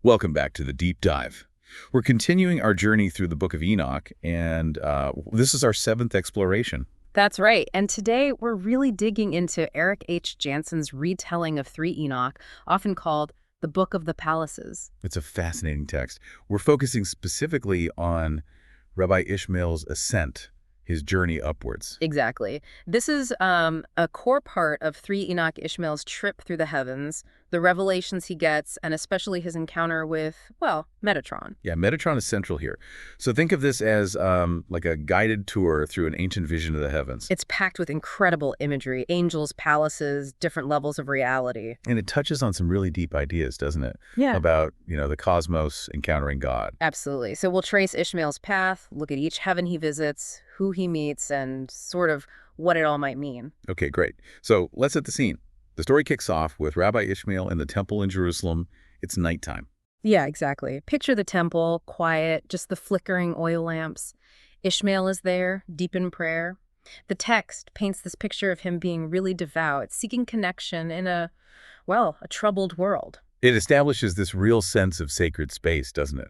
Welcome back to the Deep Dive. We're continuing our journey through the book of Enoch, and this is our seventh exploration. That's right. And today we're really digging into Erik H. Jansen's retelling of 3 Enoch, often called the Book of the Palaces. It's a fascinating text. We're focusing specifically on Rabbi Ishmael's ascent, his journey upwards. Exactly. This is a core part of 3 Enoch Ishmael's trip through the heavens, the revelations he gets, and especially his encounter with, well, Metatron. Yeah, Metatron is central here. So think of this as like a guided tour through an ancient vision of the heavens. It's packed with incredible imagery, angels, palaces, different levels of reality. And it touches on some really deep ideas, doesn't it? Yeah. About, the cosmos encountering God. Absolutely. So we'll trace Ishmael's path, look at each heaven he visits, who he meets, and sort of what it all might mean. Okay, great. So let's set the scene. The story kicks off with Rabbi Ishmael in the temple in Jerusalem. It's nighttime. Yeah, exactly. Picture the temple, quiet, just the flickering oil lamps. Ishmael is there, deep in prayer. The text paints this picture of him being really devout, seeking connection in a troubled world. It establishes this real sense of sacred space, doesn't it?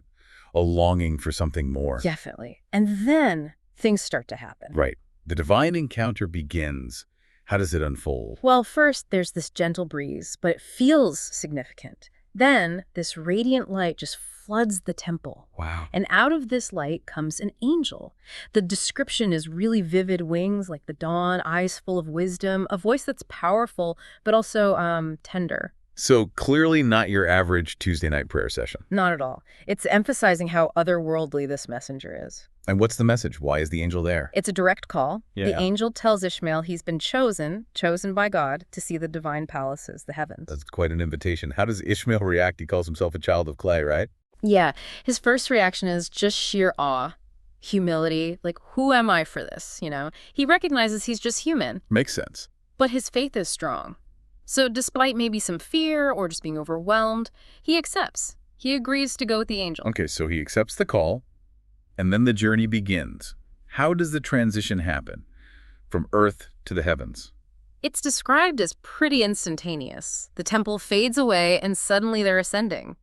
A longing for something more. Definitely. And then things start to happen. Right. The divine encounter begins. How does it unfold? Well, first there's this gentle breeze, but it feels significant. Then this radiant light just floods the temple. Wow. And out of this light comes an angel. The description is really vivid: wings like the dawn, eyes full of wisdom, a voice that's powerful, but also tender. So clearly not your average Tuesday night prayer session. Not at all. It's emphasizing how otherworldly this messenger is. And what's the message? Why is the angel there? It's a direct call. Yeah. The angel tells Ishmael he's been chosen by God to see the divine palaces, the heavens. That's quite an invitation. How does Ishmael react? He calls himself a child of clay, right? Yeah. His first reaction is just sheer awe, humility, like, who am I for this? He recognizes he's just human. Makes sense. But his faith is strong. So despite maybe some fear or just being overwhelmed, he accepts. He agrees to go with the angel. Okay, so he accepts the call, and then the journey begins. How does the transition happen from earth to the heavens? It's described as pretty instantaneous. The temple fades away and suddenly they're ascending.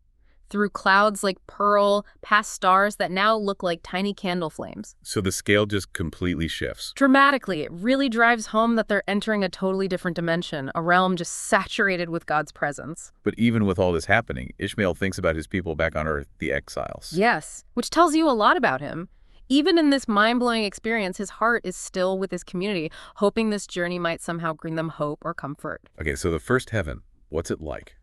Through clouds like pearl, past stars that now look like tiny candle flames. So the scale just completely shifts. Dramatically, it really drives home that they're entering a totally different dimension, a realm just saturated with God's presence. But even with all this happening, Ishmael thinks about his people back on earth, the exiles. Yes, which tells you a lot about him. Even in this mind-blowing experience, his heart is still with his community, hoping this journey might somehow bring them hope or comfort. Okay, so the first heaven, what's it like?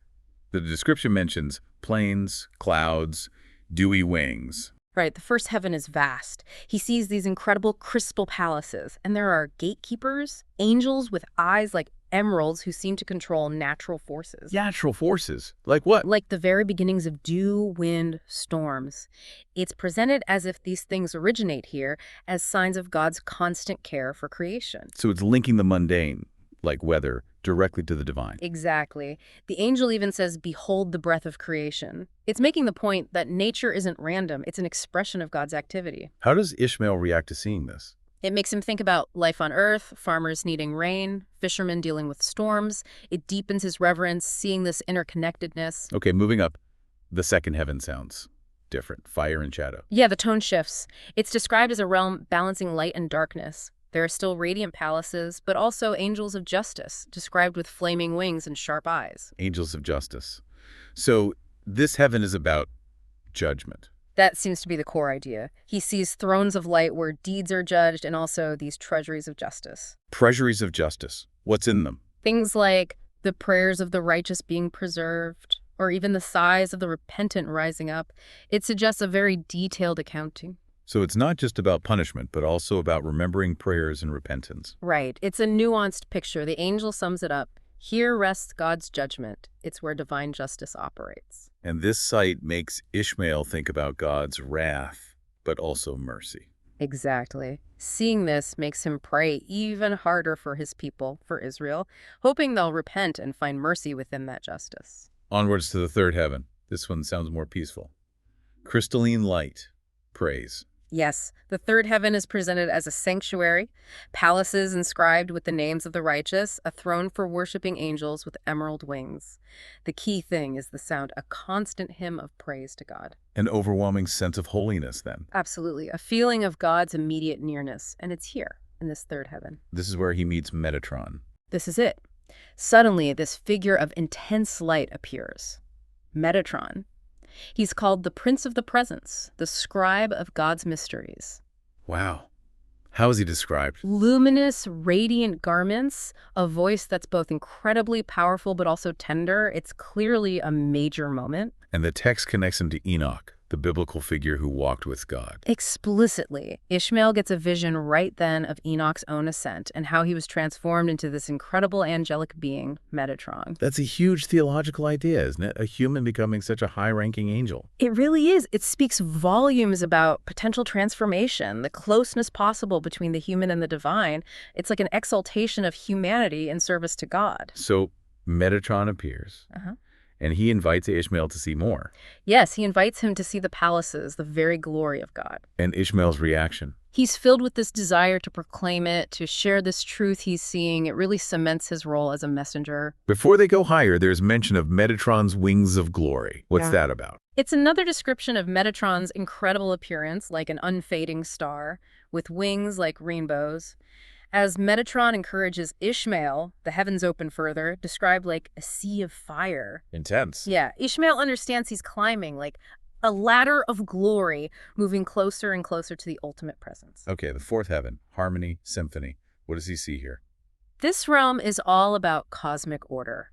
The description mentions plains, clouds, dewy wings. Right, the first heaven is vast. He sees these incredible crystal palaces, and there are gatekeepers, angels with eyes like emeralds who seem to control natural forces. Natural forces? Like what? Like the very beginnings of dew, wind, storms. It's presented as if these things originate here as signs of God's constant care for creation. So it's linking the mundane, like weather, directly to the divine. Exactly. The angel even says, "Behold the breath of creation." It's making the point that nature isn't random. It's an expression of God's activity. How does Ishmael react to seeing this? It makes him think about life on earth, farmers needing rain, fishermen dealing with storms. It deepens his reverence, seeing this interconnectedness. Okay, moving up. The second heaven sounds different. Fire and shadow. Yeah, the tone shifts. It's described as a realm balancing light and darkness. There are still radiant palaces, but also angels of justice, described with flaming wings and sharp eyes. Angels of justice. So this heaven is about judgment. That seems to be the core idea. He sees thrones of light where deeds are judged and also these treasuries of justice. Treasuries of justice. What's in them? Things like the prayers of the righteous being preserved, or even the sighs of the repentant rising up. It suggests a very detailed accounting. So it's not just about punishment, but also about remembering prayers and repentance. Right. It's a nuanced picture. The angel sums it up. Here rests God's judgment. It's where divine justice operates. And this sight makes Ishmael think about God's wrath, but also mercy. Exactly. Seeing this makes him pray even harder for his people, for Israel, hoping they'll repent and find mercy within that justice. Onwards to the third heaven. This one sounds more peaceful. Crystalline light. Praise. Yes, the third heaven is presented as a sanctuary, palaces inscribed with the names of the righteous, a throne for worshiping angels with emerald wings. The key thing is the sound, a constant hymn of praise to God. An overwhelming sense of holiness, then. Absolutely, a feeling of God's immediate nearness, and it's here, in this third heaven. This is where he meets Metatron. This is it. Suddenly, this figure of intense light appears. Metatron. He's called the Prince of the Presence, the scribe of God's mysteries. Wow. How is he described? Luminous, radiant garments, a voice that's both incredibly powerful but also tender. It's clearly a major moment. And the text connects him to Enoch, the biblical figure who walked with God. Explicitly, Ishmael gets a vision right then of Enoch's own ascent and how he was transformed into this incredible angelic being, Metatron. That's a huge theological idea, isn't it? A human becoming such a high-ranking angel. It really is. It speaks volumes about potential transformation, the closeness possible between the human and the divine. It's like an exaltation of humanity in service to God. So Metatron appears. And he invites Ishmael to see more. Yes, he invites him to see the palaces, the very glory of God. And Ishmael's reaction? He's filled with this desire to proclaim it, to share this truth he's seeing. It really cements his role as a messenger. Before they go higher, there's mention of Metatron's wings of glory. What's that about? It's another description of Metatron's incredible appearance, like an unfading star, with wings like rainbows. As Metatron encourages Ishmael, the heavens open further, described like a sea of fire. Intense. Yeah, Ishmael understands he's climbing like a ladder of glory, moving closer and closer to the ultimate presence. Okay, the fourth heaven, harmony, symphony. What does he see here? This realm is all about cosmic order.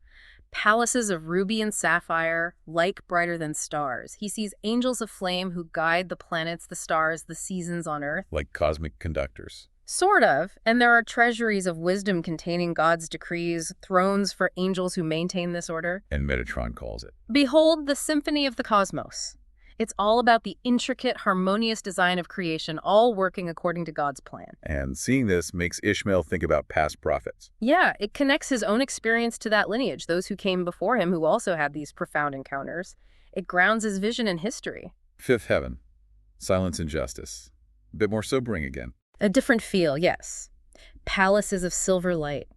Palaces of ruby and sapphire, light brighter than stars. He sees angels of flame who guide the planets, the stars, the seasons on Earth. Like cosmic conductors. Sort of, and there are treasuries of wisdom containing God's decrees, thrones for angels who maintain this order. And Metatron calls it. Behold the symphony of the cosmos. It's all about the intricate, harmonious design of creation, all working according to God's plan. And seeing this makes Ishmael think about past prophets. Yeah, it connects his own experience to that lineage, those who came before him who also had these profound encounters. It grounds his vision in history. Fifth heaven, silence and justice. A bit more sobering again. A different feel, yes. Palaces of silver light.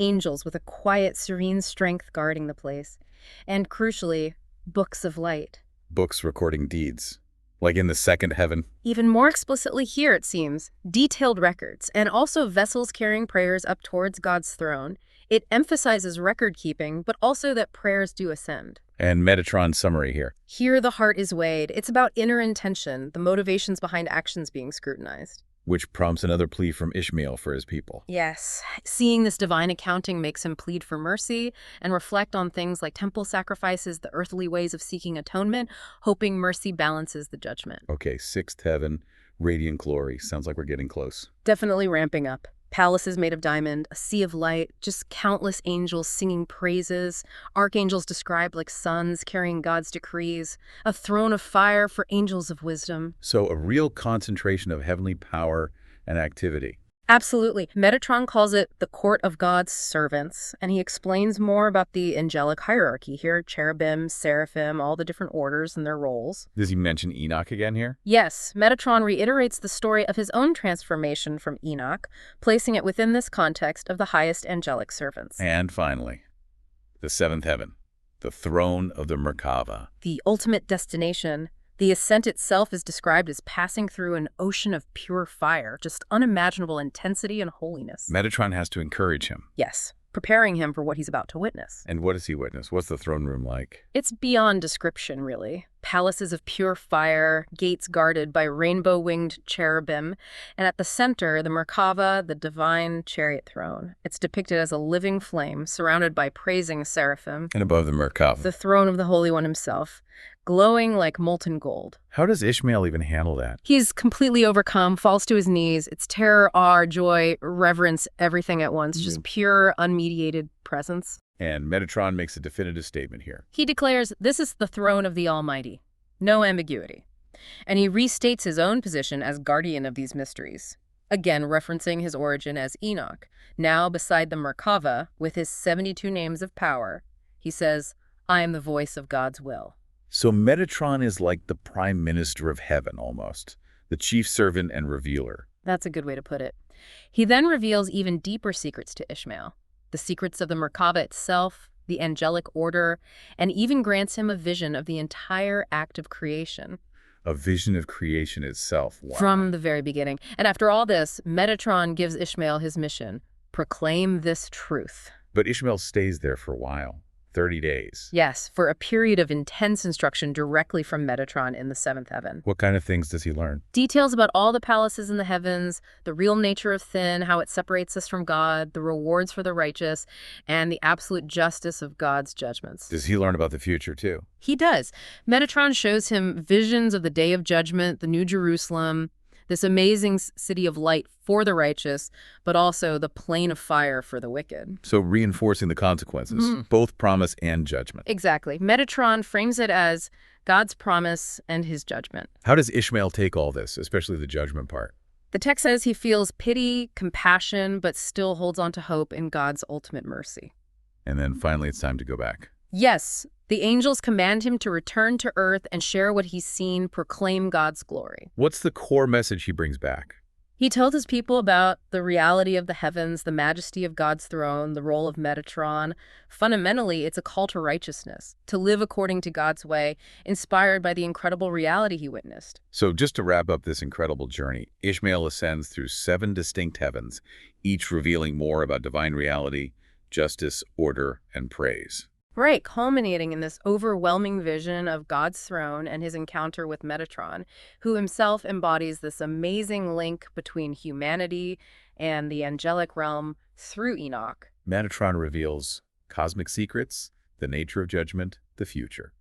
Angels with a quiet, serene strength guarding the place. And crucially, books of light. Books recording deeds. Like in the second heaven. Even more explicitly here, it seems. Detailed records, and also vessels carrying prayers up towards God's throne. It emphasizes record-keeping, but also that prayers do ascend. And Metatron's summary here. Here the heart is weighed. It's about inner intention, the motivations behind actions being scrutinized. Which prompts another plea from Ishmael for his people. Yes. Seeing this divine accounting makes him plead for mercy and reflect on things like temple sacrifices, the earthly ways of seeking atonement, hoping mercy balances the judgment. Okay, sixth heaven, radiant glory. Sounds like we're getting close. Definitely ramping up. Palaces made of diamond, a sea of light, just countless angels singing praises, archangels described like suns carrying God's decrees, a throne of fire for angels of wisdom. So a real concentration of heavenly power and activity. Absolutely. Metatron calls it the court of God's servants, and he explains more about the angelic hierarchy here, cherubim, seraphim, all the different orders and their roles. Does he mention Enoch again here? Yes, Metatron reiterates the story of his own transformation from Enoch, placing it within this context of the highest angelic servants. And finally, the seventh heaven, the throne of the Merkava. The ultimate destination. The ascent itself is described as passing through an ocean of pure fire, just unimaginable intensity and holiness. Metatron has to encourage him. Yes, preparing him for what he's about to witness. And what does he witness? What's the throne room like? It's beyond description, really. Palaces of pure fire, gates guarded by rainbow-winged cherubim, and at the center, the Merkava, the divine chariot throne. It's depicted as a living flame, surrounded by praising seraphim. And above the Merkava. The throne of the Holy One himself, glowing like molten gold. How does Ishmael even handle that? He's completely overcome, falls to his knees. It's terror, awe, joy, reverence, everything at once. Just pure, unmediated presence. And Metatron makes a definitive statement here. He declares, this is the throne of the Almighty. No ambiguity. And he restates his own position as guardian of these mysteries. Again, referencing his origin as Enoch. Now, beside the Merkava, with his 72 names of power, he says, I am the voice of God's will. So Metatron is like the prime minister of heaven, almost. the chief servant and revealer. That's a good way to put it. He then reveals even deeper secrets to Ishmael, the secrets of the Merkaba itself, the angelic order, and even grants him a vision of the entire act of creation. A vision of creation itself. Wow. From the very beginning. And after all this, Metatron gives Ishmael his mission: proclaim this truth. But Ishmael stays there for a while, 30 days. Yes, for a period of intense instruction directly from Metatron in the seventh heaven. What kind of things does he learn? Details about all the palaces in the heavens, the real nature of sin, how it separates us from God, the rewards for the righteous, and the absolute justice of God's judgments. Does he learn about the future too? He does. Metatron shows him visions of the day of judgment, the New Jerusalem, this amazing city of light for the righteous, but also the plain of fire for the wicked. So reinforcing the consequences, both promise and judgment. Exactly. Metatron frames it as God's promise and his judgment. How does Ishmael take all this, especially the judgment part? The text says he feels pity, compassion, but still holds on to hope in God's ultimate mercy. And then finally it's time to go back. Yes, the angels command him to return to earth and share what he's seen, proclaim God's glory. What's the core message he brings back? He tells his people about the reality of the heavens, the majesty of God's throne, the role of Metatron. Fundamentally, it's a call to righteousness, to live according to God's way, inspired by the incredible reality he witnessed. So just to wrap up this incredible journey, Ishmael ascends through 7 distinct heavens, each revealing more about divine reality, justice, order, and praise. Right, culminating in this overwhelming vision of God's throne and his encounter with Metatron, who himself embodies this amazing link between humanity and the angelic realm through Enoch. Metatron reveals cosmic secrets, the nature of judgment, the future.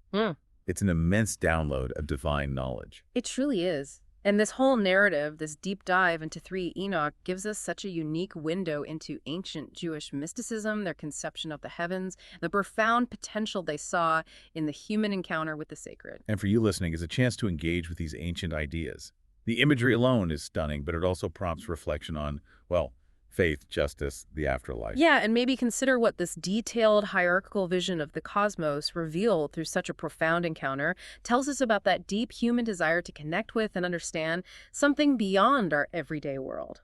It's an immense download of divine knowledge. It truly is. And this whole narrative, this deep dive into 3 Enoch, gives us such a unique window into ancient Jewish mysticism, their conception of the heavens, the profound potential they saw in the human encounter with the sacred. And for you listening, is a chance to engage with these ancient ideas. The imagery alone is stunning, but it also prompts reflection on, well, faith, justice, the afterlife. Yeah, and maybe consider what this detailed hierarchical vision of the cosmos revealed through such a profound encounter tells us about that deep human desire to connect with and understand something beyond our everyday world.